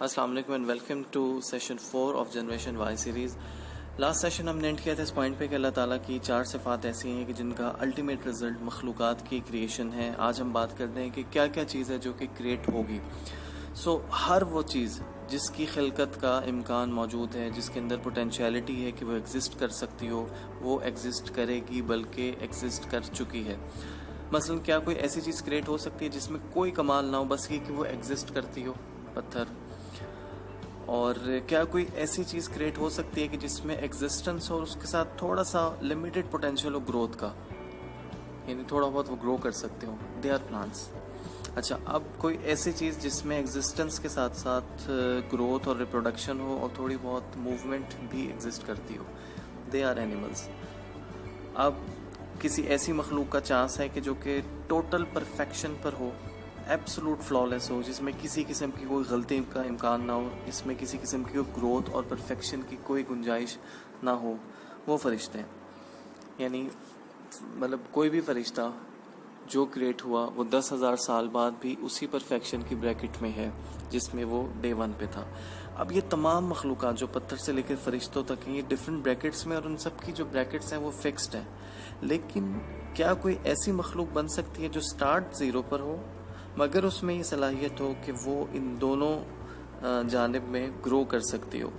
अस्सलाम वालेकुम and welcome to session 4 of generation Y series. Last session हमने end किया था इस पॉइंट पे कि अल्लाह ताला की 4 सिफ़ात ऐसी हैं कि जिनका अल्टीमेट रिजल्ट मखलूक़ात की क्रिएशन है। आज हम बात करते हैं कि क्या क्या चीज़ है जो कि क्रिएट होगी। हर वो चीज़ जिसकी खिलकत का इम्कान मौजूद है, जिसके अंदर पोटेंशियलिटी है कि वो एग्जिस्ट कर सकती हो, वो एग्जिस्ट करेगी, बल्कि एग्जिस्ट कर चुकी है। मसलन क्या कोई ऐसी चीज़ क्रिएट हो सकती है जिसमें कोई कमाल ना हो, बस ये कि वो एग्जिस्ट करती हो, पत्थर। और क्या कोई ऐसी चीज़ क्रिएट हो सकती है कि जिसमें एग्जिस्टेंस हो और उसके साथ थोड़ा सा लिमिटेड पोटेंशियल हो ग्रोथ का, यानी थोड़ा बहुत वो ग्रो कर सकते हो, दे आर प्लांट्स। अच्छा, अब कोई ऐसी चीज़ जिसमें एग्जिस्टेंस के साथ साथ ग्रोथ और रिप्रोडक्शन हो और थोड़ी बहुत मूवमेंट भी एग्जिस्ट करती हो, दे आर एनिमल्स। अब किसी ऐसी मखलूक का चांस है कि जो कि टोटल परफेक्शन पर हो, एब्सोलूट फ्लॉलेस हो, जिसमें किसी किस्म की कोई गलती का इम्कान ना हो, इसमें किसी किस्म की ग्रोथ और परफेक्शन की कोई गुंजाइश ना हो, वो फरिश्ते हैं। यानी मतलब कोई भी फरिश्ता जो क्रिएट हुआ वो 10,000 साल बाद भी उसी परफेक्शन की ब्रैकेट में है जिसमें वो डे 1 पे था। अब ये तमाम मखलूक़ात जो पत्थर से लेकर फरिश्तों तक हैं, ये डिफरेंट ब्रैकेट्स में, और उन सब की जो ब्रैकेट्स हैं वो फिक्स्ड हैं। लेकिन क्या कोई ऐसी मखलूक बन सकती है जो स्टार्ट ज़ीरो पर हो, मगर उसमें ये सलाहियत हो कि वो इन दोनों जानिब में ग्रो कर सकती हो,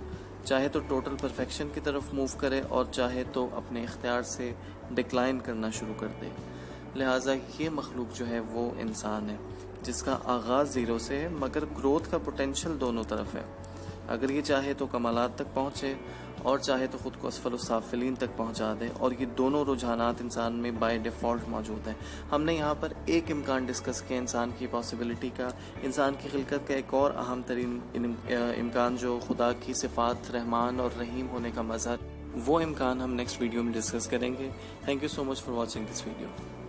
चाहे तो टोटल परफेक्शन की तरफ मूव करे और चाहे तो अपने इख्तियार से डिक्लाइन करना शुरू कर दे। लिहाजा ये मखलूक जो है वो इंसान है जिसका आगाज़ ज़ीरो से है, मगर ग्रोथ का पोटेंशियल दोनों तरफ है। अगर ये चाहे तो कमालात तक पहुँचे और चाहे तो ख़ुद को असफल साफिलीन तक पहुँचा दे, और ये दोनों रुझानात इंसान में बाय डिफ़ॉल्ट मौजूद हैं। हमने यहाँ पर एक इम्कान डिस्कस किया इंसान की पॉसिबिलिटी का। इंसान की खिलकत का एक और अहम तरीन इम्कान जो खुदा की सिफ़ात रहमान और रहीम होने का मज़हर, वो इम्कान हम नेक्स्ट वीडियो में डिस्कस करेंगे। Thank you so much for watching this video.